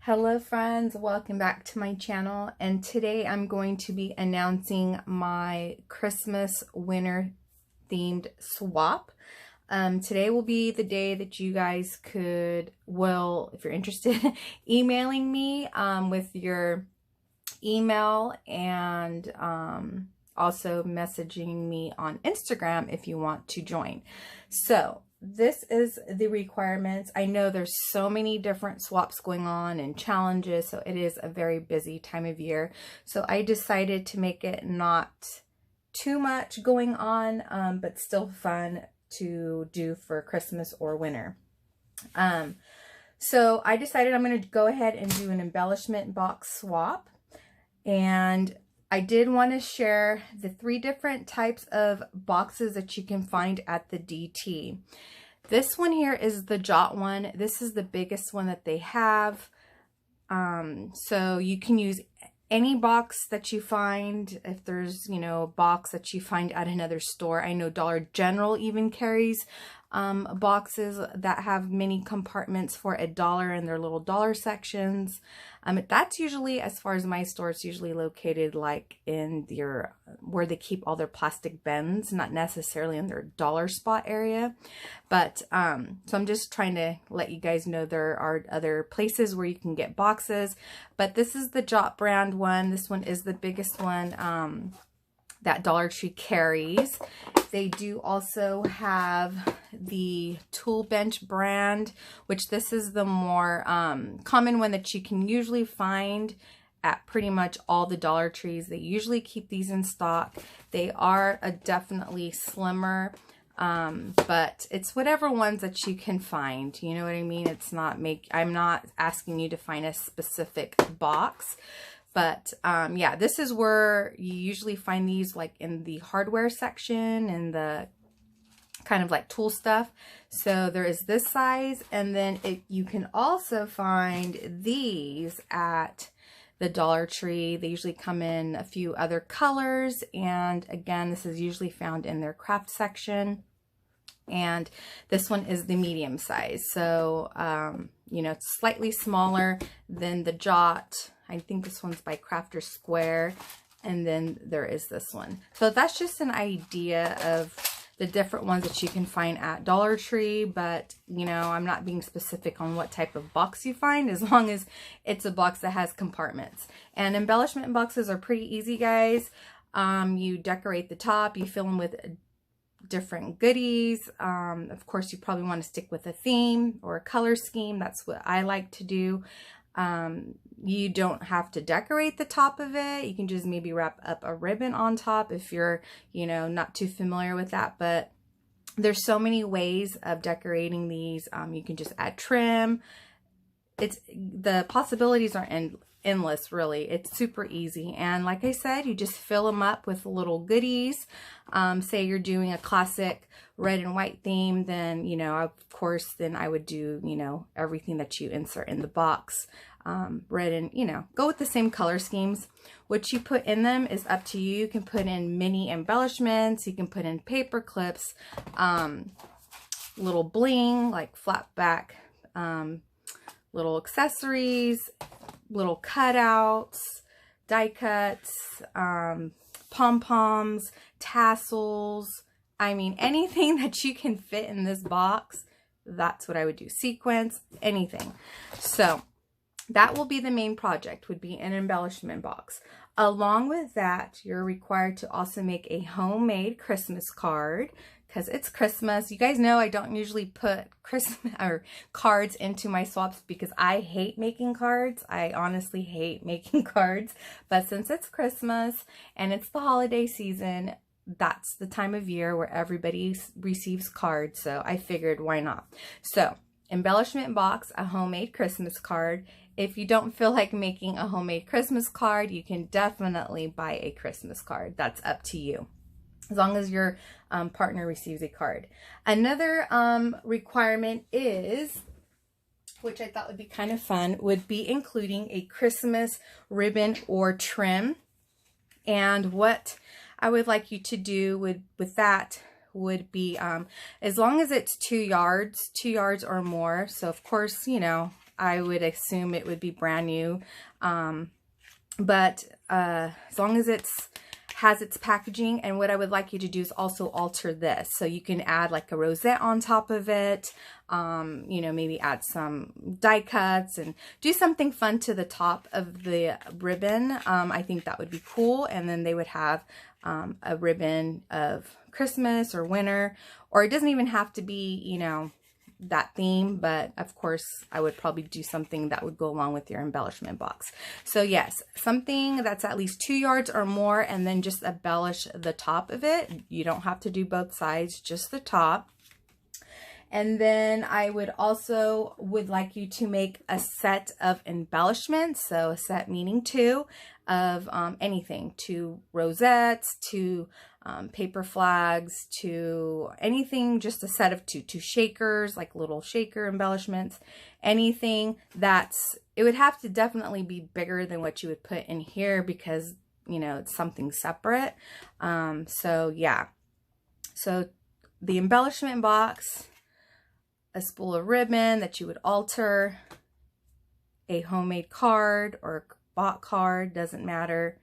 Hello friends, welcome back to my channel, and today I'm going to be announcing my Christmas winter themed swap. Today will be the day that you guys could, well, if you're interested, emailing me with your email and also messaging me on Instagram if you want to join. So this is the requirements. I know there's so many different swaps going on and challenges, so it is a very busy time of year. So I decided to make it not too much going on, but still fun to do for Christmas or winter. So I decided I'm going to go ahead and do an embellishment box swap. And I did want to share the 3 different types of boxes that you can find at the DT. This one here is the Jot one. This is the biggest one that they have. So you can use any box that you find. If there's, you know, a box that you find at another store. I know Dollar General even carries boxes that have many compartments for $1 in their little dollar sections. That's usually, as far as my store, it's usually located like in their, where they keep all their plastic bins, not necessarily in their dollar spot area. But, so I'm just trying to let you guys know there are other places where you can get boxes. But this is the Jot brand one. This one is the biggest one that Dollar Tree carries. They do also have the Tool Bench brand, which this is the more common one that you can usually find at pretty much all the Dollar Trees. They usually keep these in stock. They are definitely slimmer, but it's whatever ones that you can find. You know what I mean? It's not I'm not asking you to find a specific box. But yeah, this is where you usually find these, like in the hardware section and the kind of like tool stuff. So there is this size, and then you can also find these at the Dollar Tree. They usually come in a few other colors, and again, this is usually found in their craft section. And this one is the medium size. So, you know, it's slightly smaller than the Jot. I think this one's by Crafter Square. And then there is this one. So that's just an idea of the different ones that you can find at Dollar Tree. But, you know, I'm not being specific on what type of box you find, as long as it's a box that has compartments. And embellishment boxes are pretty easy, guys. You decorate the top, you fill them with different goodies. Of course, you probably want to stick with a theme or a color scheme. That's what I like to do. You don't have to decorate the top of it. You can just maybe wrap up a ribbon on top if you're, you know, not too familiar with that. But there's so many ways of decorating these. You can just add trim. The possibilities are endless, really. It's super easy. And like I said, you just fill them up with little goodies. Say you're doing a classic red and white theme, then, you know, of course, then I would do, you know, everything that you insert in the box. Red and, you know, go with the same color schemes. What you put in them is up to you. You can put in mini embellishments. You can put in paper clips, little bling, like flat back, little accessories, little cutouts, die cuts, pom-poms, tassels. I mean, anything that you can fit in this box, that's what I would do. Sequins, anything. So that will be the main project, would be an embellishment box. Along with that, you're required to also make a homemade Christmas card, because it's Christmas. You guys know I don't usually put Christmas or cards into my swaps because I hate making cards. I honestly hate making cards. But since it's Christmas and it's the holiday season, that's the time of year where everybody receives cards. So I figured, why not? So, embellishment box, a homemade Christmas card. If you don't feel like making a homemade Christmas card, you can definitely buy a Christmas card. That's up to you, as long as your partner receives a card. Another requirement is, which I thought would be kind of fun, would be including a Christmas ribbon or trim. And what I would like you to do with that would be, as long as it's 2 yards or more. So of course, you know, I would assume it would be brand new. But as long as it's has its packaging. And what I would like you to do is also alter this. So you can add like a rosette on top of it, you know, maybe add some die cuts and do something fun to the top of the ribbon. I think that would be cool. And then they would have a ribbon of Christmas or winter, or it doesn't even have to be, you know, that theme, but of course I would probably do something that would go along with your embellishment box. So yes, something that's at least 2 yards or more, and then just embellish the top of it. You don't have to do both sides, just the top. And then I would like you to make a set of embellishments. So a set meaning 2 of anything, 2 rosettes, 2 paper flags, to anything, just a set of 2 shakers, like little shaker embellishments, anything that's, it would have to definitely be bigger than what you would put in here because, you know, it's something separate. So yeah, so the embellishment box, a spool of ribbon that you would alter, a homemade card or bought card, doesn't matter,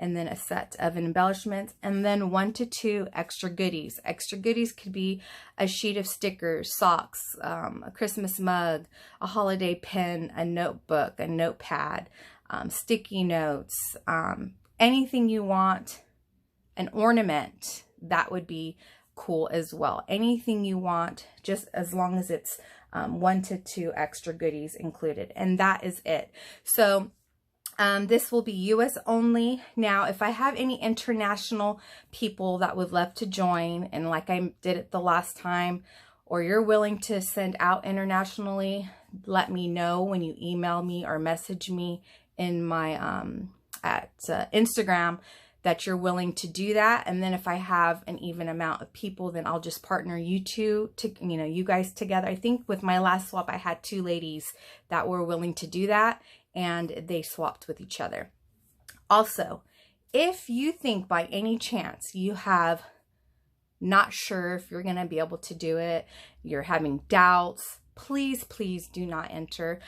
and then a set of embellishments, and then 1 to 2 extra goodies. Extra goodies could be a sheet of stickers, socks, a Christmas mug, a holiday pin, a notebook, a notepad, sticky notes, anything you want, an ornament, that would be cool as well. Anything you want, just as long as it's 1 to 2 extra goodies included, and that is it. So this will be US only. Now, if I have any international people that would love to join, and like I did it the last time, or you're willing to send out internationally, let me know when you email me or message me in my Instagram that you're willing to do that. And then if I have an even amount of people, then I'll just partner you two to, you know, you guys together. I think with my last swap, I had 2 ladies that were willing to do that, and they swapped with each other. Also, if you think by any chance you have not sure if you're going to be able to do it, you're having doubts, please, please do not enter.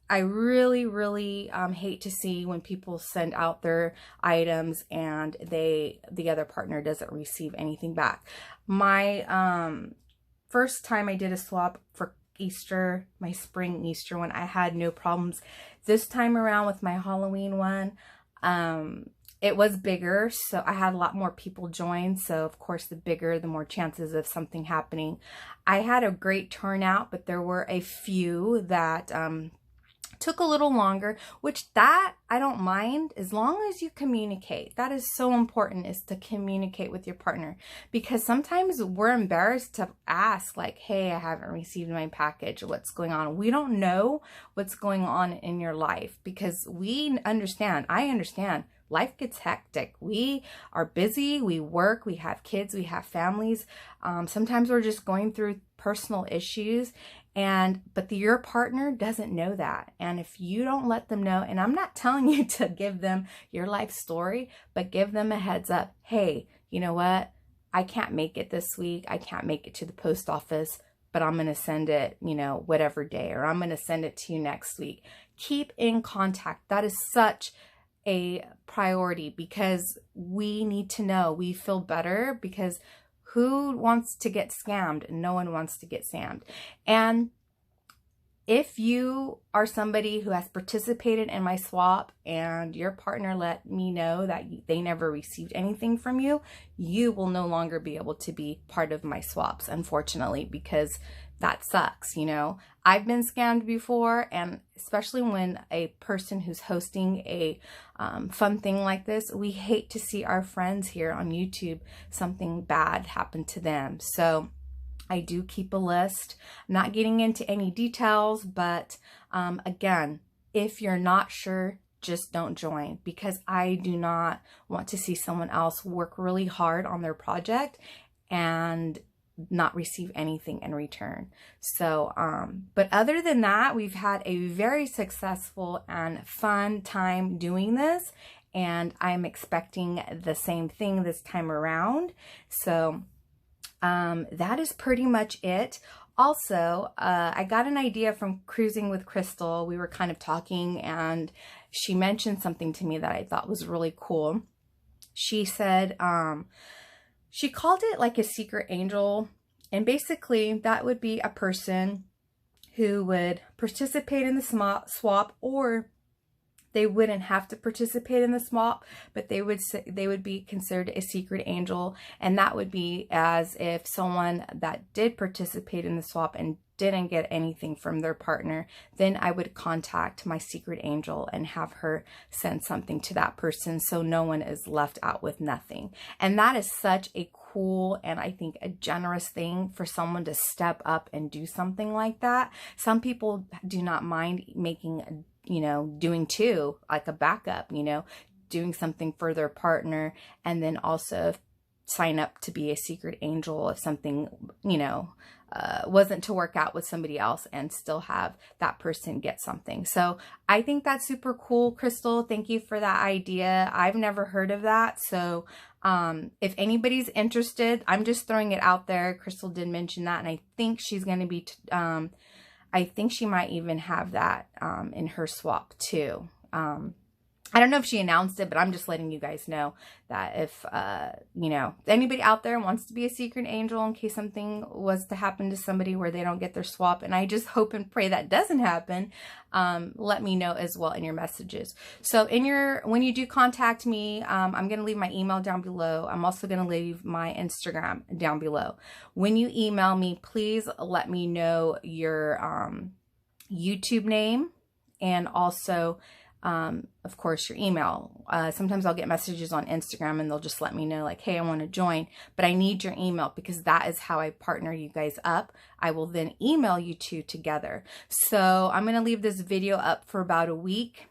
I really hate to see when people send out their items and the other partner doesn't receive anything back. My first time I did a swap for Easter, my spring Easter one, I had no problems. This time around with my Halloween one, it was bigger, so I had a lot more people join. So of course, the bigger, the more chances of something happening. I had a great turnout, but there were a few that took a little longer, which that I don't mind as long as you communicate. That is so important, is to communicate with your partner, because sometimes we're embarrassed to ask like, hey, I haven't received my package. What's going on? We don't know what's going on in your life, because we understand, I understand, life gets hectic. We are busy, we work, we have kids, we have families. Sometimes we're just going through personal issues, but your partner doesn't know that. And if you don't let them know, and I'm not telling you to give them your life story, but give them a heads up. Hey, you know what? I can't make it this week. I can't make it to the post office, but I'm going to send it, you know, whatever day, or I'm going to send it to you next week. Keep in contact. That is such a priority, because we need to know. We feel better, because who wants to get scammed? No one wants to get scammed. And if you are somebody who has participated in my swap and your partner let me know that they never received anything from you, you will no longer be able to be part of my swaps, unfortunately, because that sucks, you know. I've been scammed before, and especially when a person who's hosting a fun thing like this, we hate to see our friends here on YouTube, something bad happen to them. So I do keep a list. I'm not getting into any details, but again, if you're not sure, just don't join, because I do not want to see someone else work really hard on their project and not receive anything in return. So, but other than that, we've had a very successful and fun time doing this, and I'm expecting the same thing this time around. So, that is pretty much it. Also, I got an idea from cruising with Crystal. We were kind of talking and she mentioned something to me that I thought was really cool. She said, she called it like a secret angel. And basically that would be a person who would participate in the swap, or they wouldn't have to participate in the swap, but they would be considered a secret angel. And that would be as if someone that did participate in the swap and didn't get anything from their partner, then I would contact my secret angel and have her send something to that person so no one is left out with nothing. And that is such a cool and I think a generous thing for someone to step up and do something like that. Some people do not mind making, you know, doing two, like a backup, you know, doing something for their partner, and then also sign up to be a secret angel if something, you know, wasn't to work out with somebody else, and still have that person get something. So I think that's super cool. Crystal, thank you for that idea. I've never heard of that. So if anybody's interested, I'm just throwing it out there. Crystal did mention that, and I think she's going to be, I think she might even have that in her swap too. I don't know if she announced it, but I'm just letting you guys know that if, you know, anybody out there wants to be a secret angel in case something was to happen to somebody where they don't get their swap, and I just hope and pray that doesn't happen, let me know as well in your messages. So when you do contact me, I'm going to leave my email down below. I'm also going to leave my Instagram down below. When you email me, please let me know your YouTube name, and also of course, your email. Sometimes I'll get messages on Instagram and they'll just let me know like, hey, I want to join, but I need your email because that is how I partner you guys up. I will then email you two together. So I'm going to leave this video up for about a week.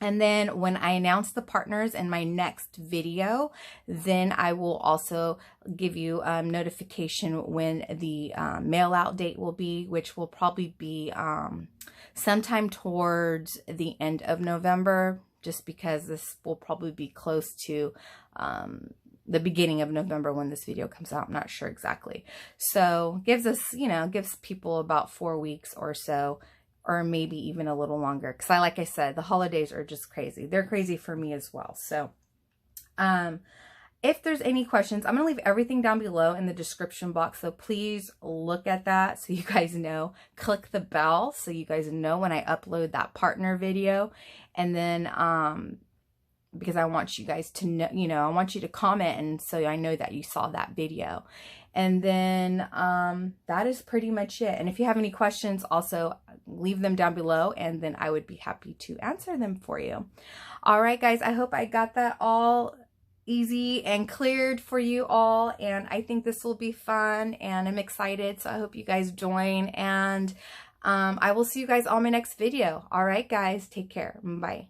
And then when I announce the partners in my next video, then I will also give you notification when the mail out date will be, which will probably be sometime towards the end of November, just because this will probably be close to the beginning of November when this video comes out. I'm not sure exactly. So gives us, you know, gives people about 4 weeks or so, or maybe even a little longer. Because like I said, the holidays are just crazy. They're crazy for me as well. So if there's any questions, I'm going to leave everything down below in the description box. So please look at that so you guys know. Click the bell so you guys know when I upload that partner video. And then because I want you guys to know, you know, I want you to comment, and so I know that you saw that video. And then that is pretty much it. And if you have any questions, also leave them down below, and then I would be happy to answer them for you. All right, guys, I hope I got that all easy and cleared for you all, and I think this will be fun, and I'm excited, so I hope you guys join, and I will see you guys on my next video. All right, guys, take care. Bye.